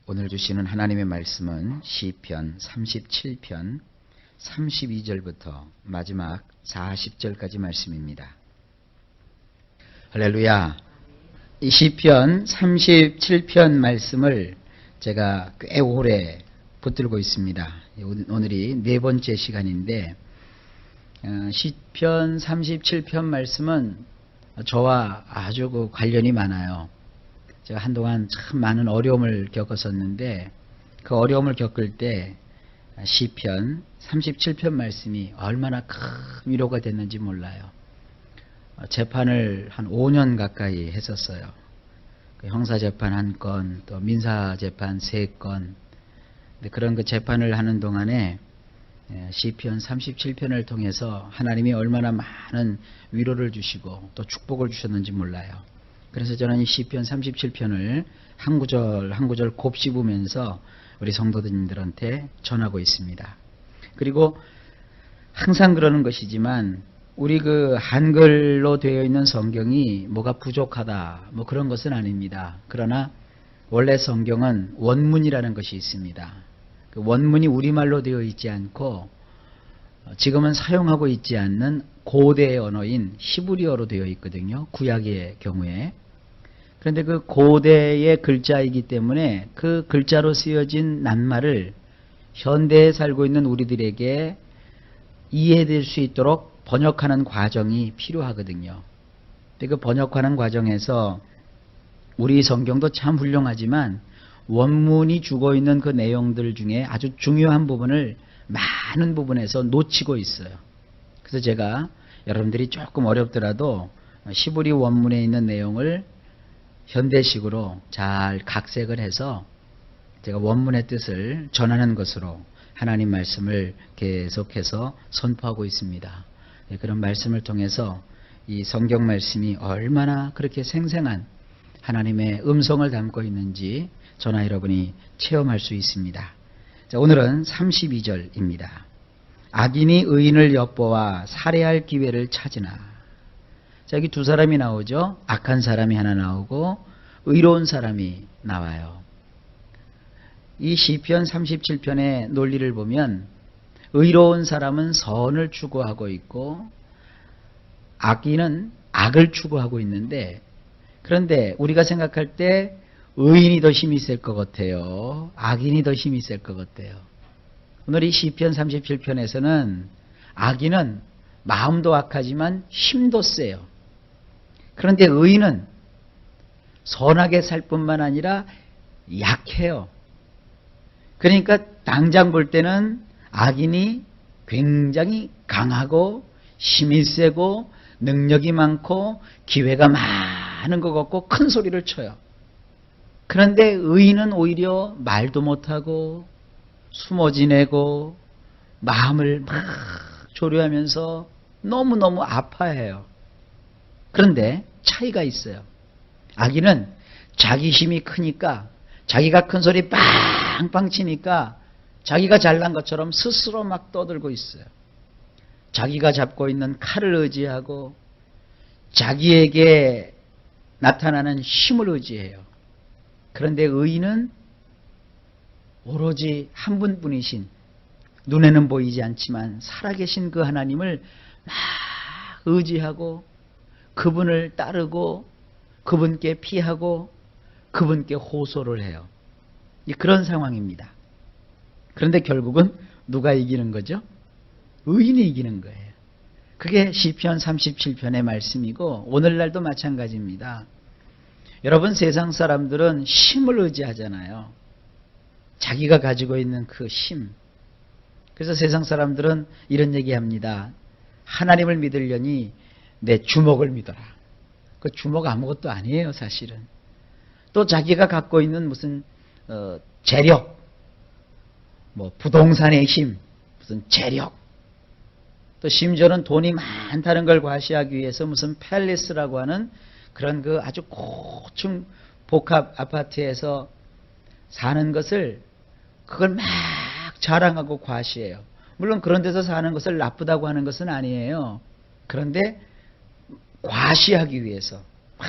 오늘 주시는 하나님의 말씀은 시편 37편 32절부터 마지막 40절까지 말씀입니다. 할렐루야. 이 시편 37편 말씀을 제가 꽤 오래 붙들고 있습니다. 오늘이 네 번째 시간인데 시편 37편 말씀은 저와 아주 관련이 많아요. 제가 한동안 참 많은 어려움을 겪었었는데 그 어려움을 겪을 때 시편 37편 말씀이 얼마나 큰 위로가 됐는지 몰라요. 재판을 한 5년 가까이 했었어요. 형사재판 1건, 또 민사재판 3건. 그런 그 재판을 하는 동안에 시편 37편을 통해서 하나님이 얼마나 많은 위로를 주시고 또 축복을 주셨는지 몰라요. 그래서 저는 이 시편 37편을 한 구절 한 구절 곱씹으면서 우리 성도들님들한테 전하고 있습니다. 그리고 항상 그러는 것이지만 우리 그 한글로 되어 있는 성경이 뭐가 부족하다 뭐 그런 것은 아닙니다. 그러나 원래 성경은 원문이라는 것이 있습니다. 그 원문이 우리말로 되어 있지 않고 지금은 사용하고 있지 않는 고대의 언어인 히브리어로 되어 있거든요. 구약의 경우에. 그런데 그 고대의 글자이기 때문에 그 글자로 쓰여진 낱말을 현대에 살고 있는 우리들에게 이해될 수 있도록 번역하는 과정이 필요하거든요. 근데 그 번역하는 과정에서 우리 성경도 참 훌륭하지만 원문이 주고 있는 그 내용들 중에 아주 중요한 부분을 많은 부분에서 놓치고 있어요. 그래서 제가 여러분들이 조금 어렵더라도 히브리 원문에 있는 내용을 현대식으로 잘 각색을 해서 제가 원문의 뜻을 전하는 것으로 하나님 말씀을 계속해서 선포하고 있습니다. 그런 말씀을 통해서 이 성경 말씀이 얼마나 그렇게 생생한 하나님의 음성을 담고 있는지 저나 여러분이 체험할 수 있습니다. 자, 오늘은 32절입니다. 악인이 의인을 엿보아 살해할 기회를 찾으나. 자, 여기 두 사람이 나오죠. 악한 사람이 하나 나오고 의로운 사람이 나와요. 이 시편 37편의 논리를 보면 의로운 사람은 선을 추구하고 있고 악인은 악을 추구하고 있는데, 그런데 우리가 생각할 때 의인이 더 힘이 셀 것 같아요. 악인이 더 힘이 셀 것 같아요. 오늘 이 시편 37편에서는 악인은 마음도 악하지만 힘도 세요. 그런데 의인은 선하게 살 뿐만 아니라 약해요. 그러니까 당장 볼 때는 악인이 굉장히 강하고 힘이 세고 능력이 많고 기회가 많은 것 같고 큰 소리를 쳐요. 그런데 의인은 오히려 말도 못하고 숨어 지내고 마음을 막 조류하면서 너무너무 아파해요. 그런데 차이가 있어요. 악인은 자기 힘이 크니까 자기가 큰 소리 빵빵 치니까 자기가 잘난 것처럼 스스로 막 떠들고 있어요. 자기가 잡고 있는 칼을 의지하고 자기에게 나타나는 힘을 의지해요. 그런데 의인은 오로지 한 분뿐이신, 눈에는 보이지 않지만 살아계신 그 하나님을 막 의지하고 그분을 따르고 그분께 피하고 그분께 호소를 해요. 그런 상황입니다. 그런데 결국은 누가 이기는 거죠? 의인이 이기는 거예요. 그게 시편 37편의 말씀이고 오늘날도 마찬가지입니다. 여러분, 세상 사람들은 힘을 의지하잖아요. 자기가 가지고 있는 그 힘. 그래서 세상 사람들은 이런 얘기합니다. 하나님을 믿으려니 내 주먹을 믿어라. 그 주먹 아무것도 아니에요, 사실은. 또 자기가 갖고 있는 무슨 재력, 뭐 부동산의 힘, 무슨 재력, 또 심지어는 돈이 많다는 걸 과시하기 위해서 무슨 팰리스라고 하는 그런 그 아주 고층 복합 아파트에서 사는 것을 그걸 막 자랑하고 과시해요. 물론 그런 데서 사는 것을 나쁘다고 하는 것은 아니에요. 그런데 과시하기 위해서 막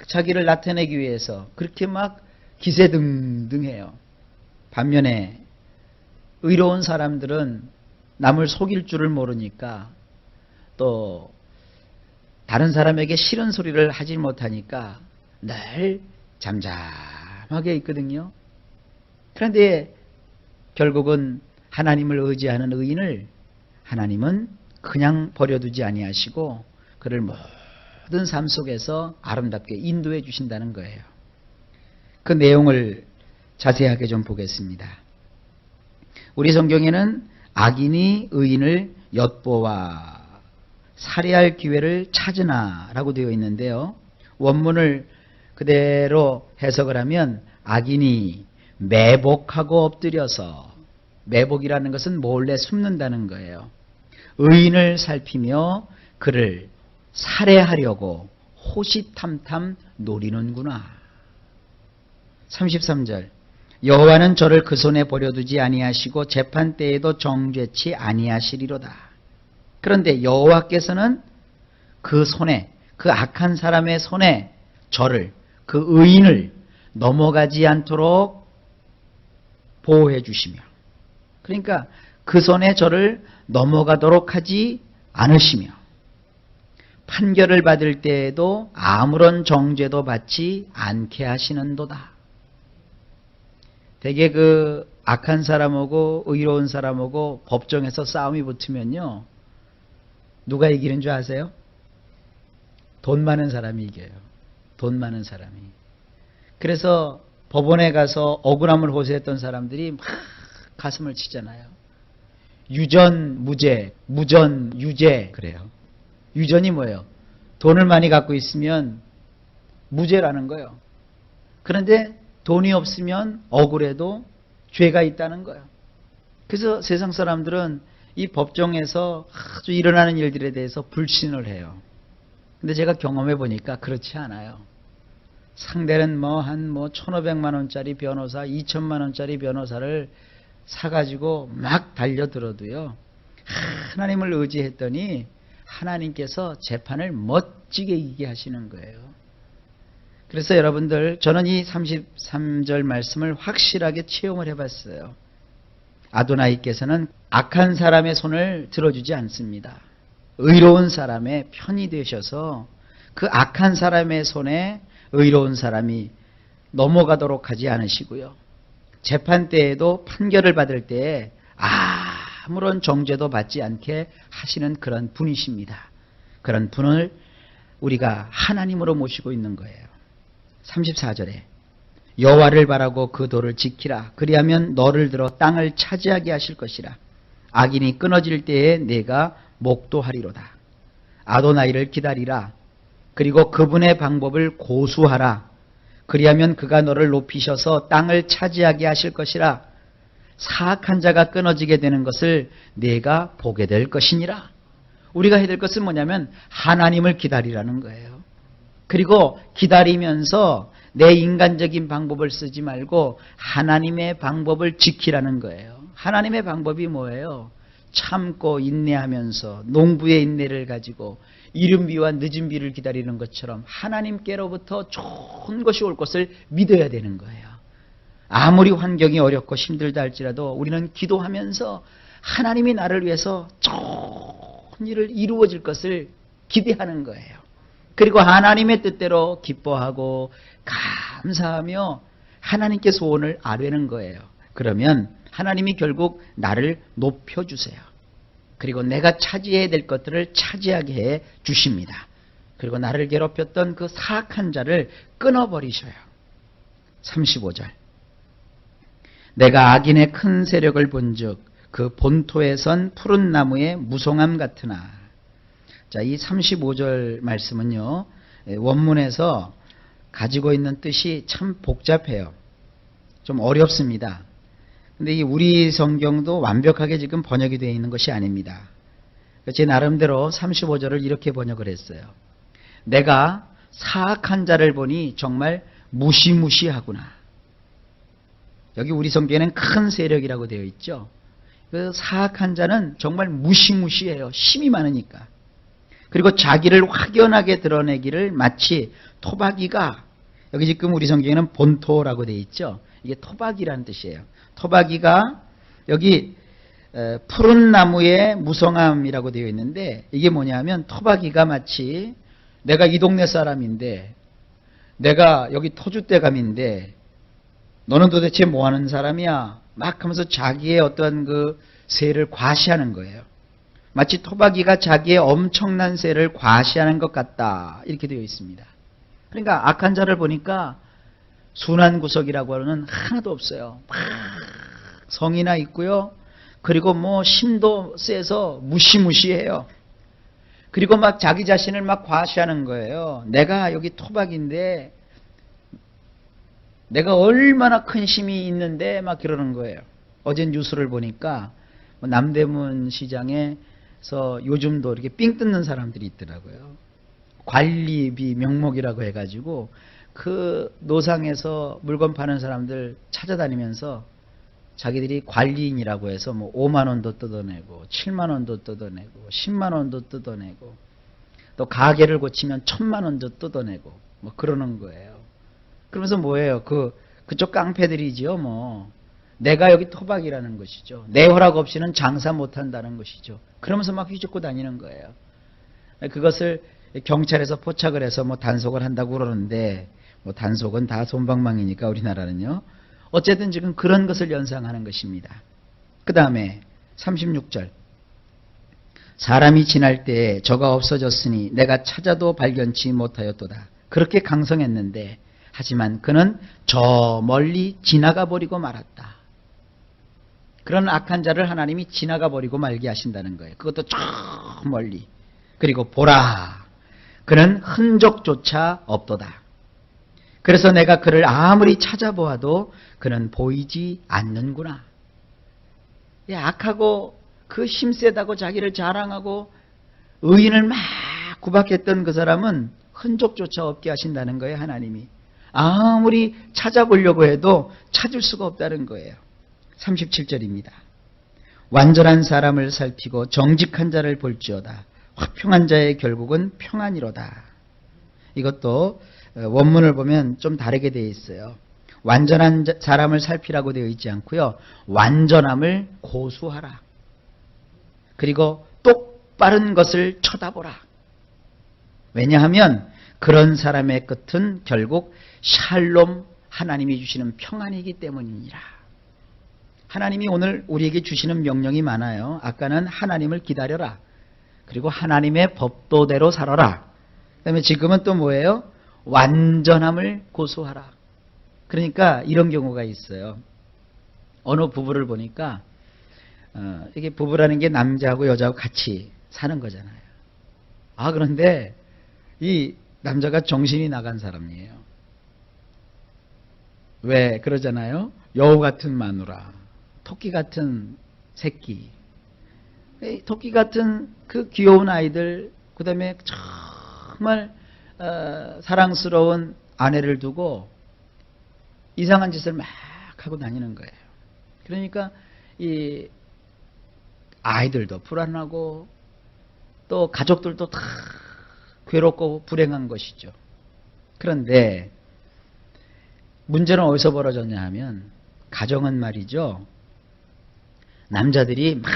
자기를 나타내기 위해서 그렇게 막 기세등등해요. 반면에 의로운 사람들은 남을 속일 줄을 모르니까 또 다른 사람에게 싫은 소리를 하지 못하니까 늘 잠잠하게 있거든요. 그런데 결국은 하나님을 의지하는 의인을 하나님은 그냥 버려두지 아니하시고 그를 모든 삶 속에서 아름답게 인도해 주신다는 거예요. 그 내용을 자세하게 좀 보겠습니다. 우리 성경에는 악인이 의인을 엿보아 살해할 기회를 찾으나 라고 되어 있는데요. 원문을 그대로 해석을 하면 악인이 매복하고 엎드려서, 매복이라는 것은 몰래 숨는다는 거예요. 의인을 살피며 그를 살해하려고 호시탐탐 노리는구나. 33절 여호와는 저를 그 손에 버려두지 아니하시고 재판 때에도 정죄치 아니하시리로다. 그런데 여호와께서는 그 손에, 그 악한 사람의 손에 저를, 그 의인을 넘어가지 않도록 보호해 주시며, 그러니까 그 손에 저를 넘어가도록 하지 않으시며, 판결을 받을 때에도 아무런 정죄도 받지 않게 하시는도다. 되게 그 악한 사람하고 의로운 사람하고 법정에서 싸움이 붙으면요, 누가 이기는 줄 아세요? 돈 많은 사람이 이겨요. 돈 많은 사람이. 그래서 법원에 가서 억울함을 호소했던 사람들이 막 가슴을 치잖아요. 유전 무죄, 무전 유죄 그래요. 유전이 뭐예요? 돈을 많이 갖고 있으면 무죄라는 거예요. 그런데 돈이 없으면 억울해도 죄가 있다는 거예요. 그래서 세상 사람들은 이 법정에서 아주 일어나는 일들에 대해서 불신을 해요. 근데 제가 경험해 보니까 그렇지 않아요. 상대는 한 1,500만 원짜리 변호사, 2,000만 원짜리 변호사를 사가지고 막 달려들어도요, 하나님을 의지했더니 하나님께서 재판을 멋지게 이기게 하시는 거예요. 그래서 여러분들, 저는 이 33절 말씀을 확실하게 체험을 해봤어요. 아도나이께서는 악한 사람의 손을 들어주지 않습니다. 의로운 사람의 편이 되셔서 그 악한 사람의 손에 의로운 사람이 넘어가도록 하지 않으시고요. 재판 때에도 판결을 받을 때에 아무런 정죄도 받지 않게 하시는 그런 분이십니다. 그런 분을 우리가 하나님으로 모시고 있는 거예요. 34절에 여호와를 바라고 그 도를 지키라. 그리하면 너를 들어 땅을 차지하게 하실 것이라. 악인이 끊어질 때에 내가 목도하리로다. 아도나이를 기다리라. 그리고 그분의 방법을 고수하라. 그리하면 그가 너를 높이셔서 땅을 차지하게 하실 것이라. 사악한 자가 끊어지게 되는 것을 내가 보게 될 것이니라. 우리가 해야 될 것은 뭐냐면 하나님을 기다리라는 거예요. 그리고 기다리면서 내 인간적인 방법을 쓰지 말고 하나님의 방법을 지키라는 거예요. 하나님의 방법이 뭐예요? 참고 인내하면서 농부의 인내를 가지고 이른 비와 늦은 비를 기다리는 것처럼 하나님께로부터 좋은 것이 올 것을 믿어야 되는 거예요. 아무리 환경이 어렵고 힘들다 할지라도 우리는 기도하면서 하나님이 나를 위해서 좋은 일을 이루어질 것을 기대하는 거예요. 그리고 하나님의 뜻대로 기뻐하고 감사하며 하나님께 소원을 아뢰는 거예요. 그러면 하나님이 결국 나를 높여주세요. 그리고 내가 차지해야 될 것들을 차지하게 해 주십니다. 그리고 나를 괴롭혔던 그 사악한 자를 끊어버리셔요. 35절 내가 악인의 큰 세력을 본즉 그 본토에 선 푸른 나무의 무성함 같으나. 자, 이 35절 말씀은요, 원문에서 가지고 있는 뜻이 참 복잡해요. 좀 어렵습니다. 근데 이 우리 성경도 완벽하게 지금 번역이 되어 있는 것이 아닙니다. 제 나름대로 35절을 이렇게 번역을 했어요. 내가 사악한 자를 보니 정말 무시무시하구나. 여기 우리 성경에는 큰 세력이라고 되어 있죠. 그 사악한 자는 정말 무시무시해요. 힘이 많으니까. 그리고 자기를 확연하게 드러내기를 마치 토박이가, 여기 지금 우리 성경에는 본토라고 되어 있죠. 이게 토박이라는 뜻이에요. 토박이가 여기 푸른 나무의 무성함이라고 되어 있는데 이게 뭐냐면 토박이가 마치 내가 이 동네 사람인데 내가 여기 터줏대감인데 너는 도대체 뭐 하는 사람이야? 막 하면서 자기의 어떤 그 세를 과시하는 거예요. 마치 토박이가 자기의 엄청난 세를 과시하는 것 같다. 이렇게 되어 있습니다. 그러니까 악한 자를 보니까 순한 구석이라고 하는 하나도 없어요. 막 성이나 있고요. 그리고 뭐 힘도 세서 무시무시해요. 그리고 막 자기 자신을 막 과시하는 거예요. 내가 여기 토박인데 내가 얼마나 큰 힘이 있는데 막 그러는 거예요. 어제 뉴스를 보니까 남대문 시장에서 요즘도 이렇게 삥 뜯는 사람들이 있더라고요. 관리비 명목이라고 해가지고 그 노상에서 물건 파는 사람들 찾아다니면서 자기들이 관리인이라고 해서 뭐 5만 원도 뜯어내고 7만 원도 뜯어내고 10만 원도 뜯어내고 또 가게를 고치면 1000만 원도 뜯어내고 뭐 그러는 거예요. 그러면서 뭐예요? 그쪽 깡패들이지요, 뭐. 내가 여기 토박이라는 것이죠. 내 허락 없이는 장사 못 한다는 것이죠. 그러면서 막 휘젓고 다니는 거예요. 그것을 경찰에서 포착을 해서 뭐 단속을 한다고 그러는데 뭐 단속은 다 솜방망이니까 우리나라는요. 어쨌든 지금 그런 것을 연상하는 것입니다. 그 다음에 36절. 사람이 지날 때에 저가 없어졌으니 내가 찾아도 발견치 못하였도다. 그렇게 강성했는데 하지만 그는 저 멀리 지나가 버리고 말았다. 그런 악한 자를 하나님이 지나가 버리고 말게 하신다는 거예요. 그것도 저 멀리. 그리고 보라. 그는 흔적조차 없도다. 그래서 내가 그를 아무리 찾아보아도 그는 보이지 않는구나. 악하고 그 힘세다고 자기를 자랑하고 의인을 막 구박했던 그 사람은 흔적조차 없게 하신다는 거예요. 하나님이. 아무리 찾아보려고 해도 찾을 수가 없다는 거예요. 37절입니다. 완전한 사람을 살피고 정직한 자를 볼지어다. 화평한 자의 결국은 평안이로다. 이것도 원문을 보면 좀 다르게 되어 있어요. 완전한 사람을 살피라고 되어 있지 않고요. 완전함을 고수하라. 그리고 똑바른 것을 쳐다보라. 왜냐하면 그런 사람의 끝은 결국 샬롬, 하나님이 주시는 평안이기 때문이니라. 하나님이 오늘 우리에게 주시는 명령이 많아요. 아까는 하나님을 기다려라. 그리고 하나님의 법도대로 살아라. 그 다음에 지금은 또 뭐예요? 완전함을 고수하라. 그러니까 이런 경우가 있어요. 어느 부부를 보니까 이게 부부라는 게 남자하고 여자하고 같이 사는 거잖아요. 그런데 이 남자가 정신이 나간 사람이에요. 왜 그러잖아요? 여우 같은 마누라, 토끼 같은 새끼, 토끼 같은 그 귀여운 아이들, 그 다음에 정말 사랑스러운 아내를 두고 이상한 짓을 막 하고 다니는 거예요. 그러니까 이 아이들도 불안하고 또 가족들도 다 괴롭고 불행한 것이죠. 그런데 문제는 어디서 벌어졌냐 하면 가정은 말이죠. 남자들이 막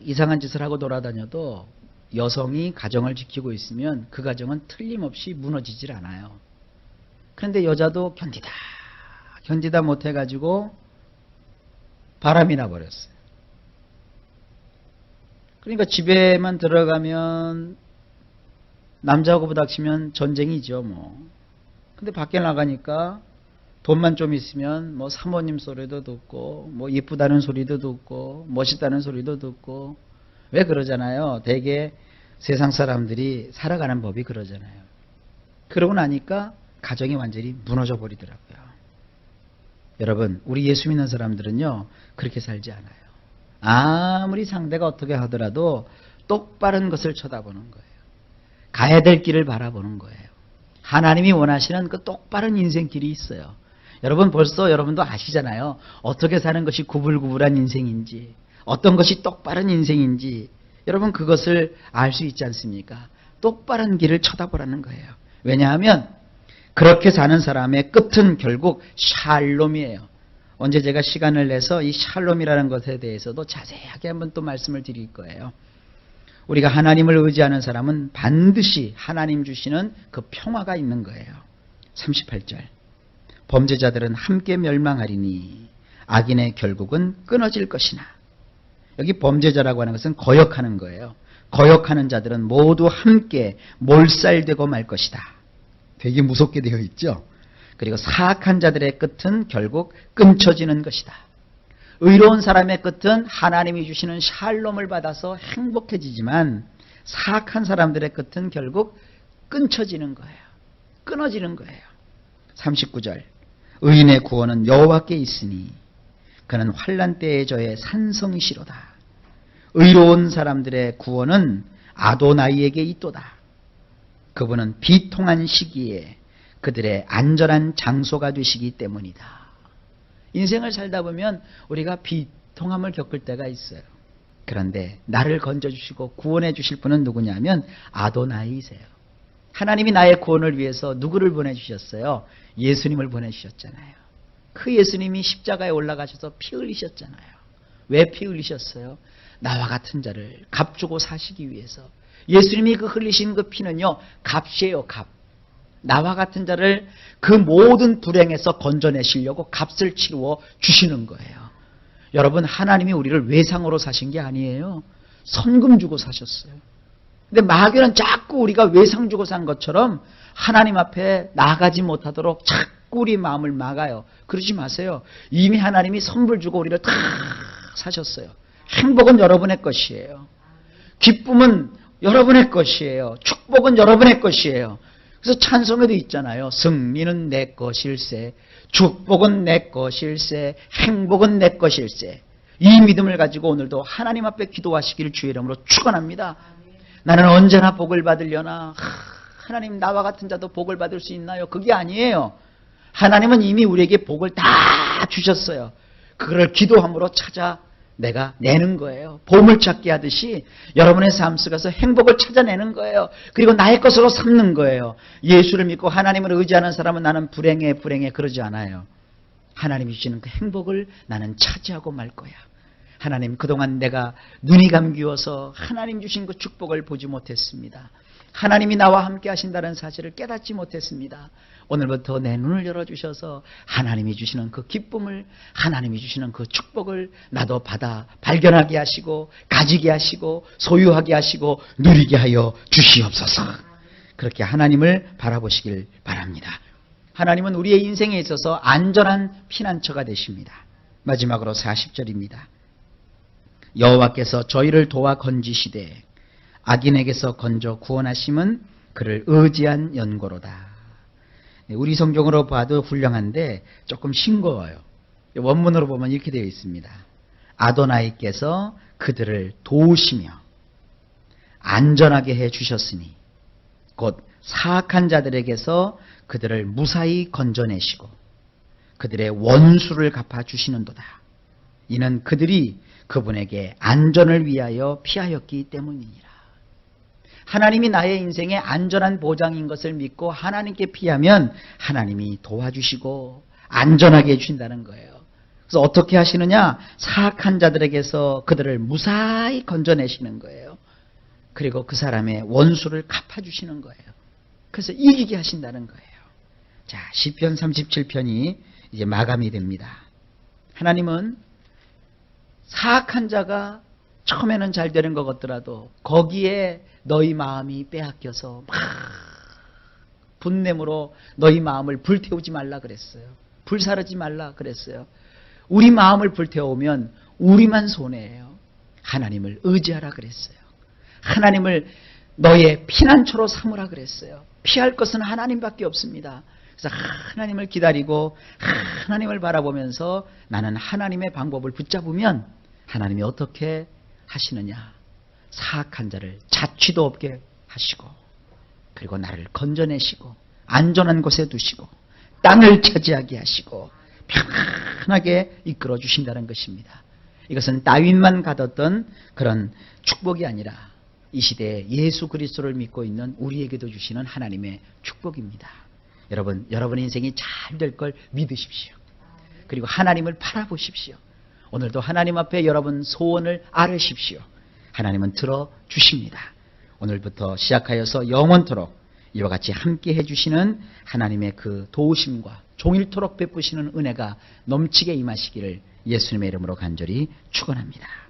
이상한 짓을 하고 돌아다녀도 여성이 가정을 지키고 있으면 그 가정은 틀림없이 무너지질 않아요. 그런데 여자도 견디다 못해가지고 바람이 나버렸어요. 그러니까 집에만 들어가면 남자하고 부닥치면 전쟁이죠, 뭐. 근데 밖에 나가니까 돈만 좀 있으면 뭐 사모님 소리도 듣고 뭐 예쁘다는 소리도 듣고 멋있다는 소리도 듣고. 왜 그러잖아요. 대개 세상 사람들이 살아가는 법이 그러잖아요. 그러고 나니까 가정이 완전히 무너져 버리더라고요. 여러분, 우리 예수 믿는 사람들은요 그렇게 살지 않아요. 아무리 상대가 어떻게 하더라도 똑바른 것을 쳐다보는 거예요. 가야 될 길을 바라보는 거예요. 하나님이 원하시는 그 똑바른 인생길이 있어요. 여러분 벌써 여러분도 아시잖아요. 어떻게 사는 것이 구불구불한 인생인지, 어떤 것이 똑바른 인생인지 여러분 그것을 알 수 있지 않습니까? 똑바른 길을 쳐다보라는 거예요. 왜냐하면 그렇게 사는 사람의 끝은 결국 샬롬이에요. 언제 제가 시간을 내서 이 샬롬이라는 것에 대해서도 자세하게 한번 또 말씀을 드릴 거예요. 우리가 하나님을 의지하는 사람은 반드시 하나님 주시는 그 평화가 있는 거예요. 38절. 범죄자들은 함께 멸망하리니 악인의 결국은 끊어질 것이나. 여기 범죄자라고 하는 것은 거역하는 거예요. 거역하는 자들은 모두 함께 몰살되고 말 것이다. 되게 무섭게 되어 있죠. 그리고 사악한 자들의 끝은 결국 끊쳐지는 것이다. 의로운 사람의 끝은 하나님이 주시는 샬롬을 받아서 행복해지지만 사악한 사람들의 끝은 결국 끊쳐지는 거예요. 끊어지는 거예요. 39절. 의인의 구원은 여호와께 있으니 그는 환난 때에 저의 산성이시로다. 의로운 사람들의 구원은 아도나이에게 있도다. 그분은 비통한 시기에 그들의 안전한 장소가 되시기 때문이다. 인생을 살다 보면 우리가 비통함을 겪을 때가 있어요. 그런데 나를 건져주시고 구원해 주실 분은 누구냐면 아도나이세요. 하나님이 나의 구원을 위해서 누구를 보내주셨어요? 예수님을 보내주셨잖아요. 그 예수님이 십자가에 올라가셔서 피 흘리셨잖아요. 왜 피 흘리셨어요? 나와 같은 자를 값주고 사시기 위해서. 예수님이 그 흘리신 그 피는요, 값이에요, 값. 나와 같은 자를 그 모든 불행에서 건져내시려고 값을 치루어 주시는 거예요. 여러분, 하나님이 우리를 외상으로 사신 게 아니에요. 선금 주고 사셨어요. 근데 마귀는 자꾸 우리가 외상 주고 산 것처럼 하나님 앞에 나가지 못하도록 자꾸 우리 마음을 막아요. 그러지 마세요. 이미 하나님이 선불 주고 우리를 다 사셨어요. 행복은 여러분의 것이에요. 기쁨은 여러분의 것이에요. 축복은 여러분의 것이에요. 그래서 찬송에도 있잖아요. 승리는 내 것일세, 축복은 내 것일세, 행복은 내 것일세. 이 믿음을 가지고 오늘도 하나님 앞에 기도하시기를 주의 이름으로 축원합니다. 나는 언제나 복을 받으려나. 하나님, 나와 같은 자도 복을 받을 수 있나요? 그게 아니에요. 하나님은 이미 우리에게 복을 다 주셨어요. 그걸 기도함으로 찾아 내가 내는 거예요. 보물찾기 하듯이 여러분의 삶 속에서 행복을 찾아내는 거예요. 그리고 나의 것으로 삼는 거예요. 예수를 믿고 하나님을 의지하는 사람은 나는 불행해 그러지 않아요. 하나님이 주시는 그 행복을 나는 차지하고 말 거야. 하나님, 그동안 내가 눈이 감기워서 하나님 주신 그 축복을 보지 못했습니다. 하나님이 나와 함께 하신다는 사실을 깨닫지 못했습니다. 오늘부터 내 눈을 열어주셔서 하나님이 주시는 그 기쁨을, 하나님이 주시는 그 축복을 나도 받아 발견하게 하시고 가지게 하시고 소유하게 하시고 누리게 하여 주시옵소서. 그렇게 하나님을 바라보시길 바랍니다. 하나님은 우리의 인생에 있어서 안전한 피난처가 되십니다. 마지막으로 40절입니다. 여호와께서 저희를 도와 건지시되 악인에게서 건져 구원하심은 그를 의지한 연고로다. 우리 성경으로 봐도 훌륭한데 조금 싱거워요. 원문으로 보면 이렇게 되어 있습니다. 아도나이께서 그들을 도우시며 안전하게 해주셨으니 곧 사악한 자들에게서 그들을 무사히 건져내시고 그들의 원수를 갚아주시는도다. 이는 그들이 그분에게 안전을 위하여 피하였기 때문이니라. 하나님이 나의 인생에 안전한 보장인 것을 믿고 하나님께 피하면 하나님이 도와주시고 안전하게 해주신다는 거예요. 그래서 어떻게 하시느냐? 사악한 자들에게서 그들을 무사히 건져내시는 거예요. 그리고 그 사람의 원수를 갚아주시는 거예요. 그래서 이기게 하신다는 거예요. 자, 시편 37편이 이제 마감이 됩니다. 하나님은 사악한 자가 처음에는 잘 되는 것 같더라도 거기에 너희 마음이 빼앗겨서 막 분냄으로 너희 마음을 불태우지 말라 그랬어요. 불사르지 말라 그랬어요. 우리 마음을 불태우면 우리만 손해예요. 하나님을 의지하라 그랬어요. 하나님을 너의 피난처로 삼으라 그랬어요. 피할 것은 하나님밖에 없습니다. 그래서 하나님을 기다리고 하나님을 바라보면서 나는 하나님의 방법을 붙잡으면 하나님이 어떻게 하시느냐? 사악한 자를 자취도 없게 하시고 그리고 나를 건져내시고 안전한 곳에 두시고 땅을 차지하게 하시고 편안하게 이끌어 주신다는 것입니다. 이것은 다윗만 가졌던 그런 축복이 아니라 이 시대에 예수 그리스도를 믿고 있는 우리에게도 주시는 하나님의 축복입니다. 여러분, 여러분의 인생이 잘 될 걸 믿으십시오. 그리고 하나님을 바라보십시오. 오늘도 하나님 앞에 여러분 소원을 아뢰십시오. 하나님은 들어주십니다. 오늘부터 시작하여서 영원토록 이와 같이 함께 해주시는 하나님의 그 도우심과 종일토록 베푸시는 은혜가 넘치게 임하시기를 예수님의 이름으로 간절히 축원합니다.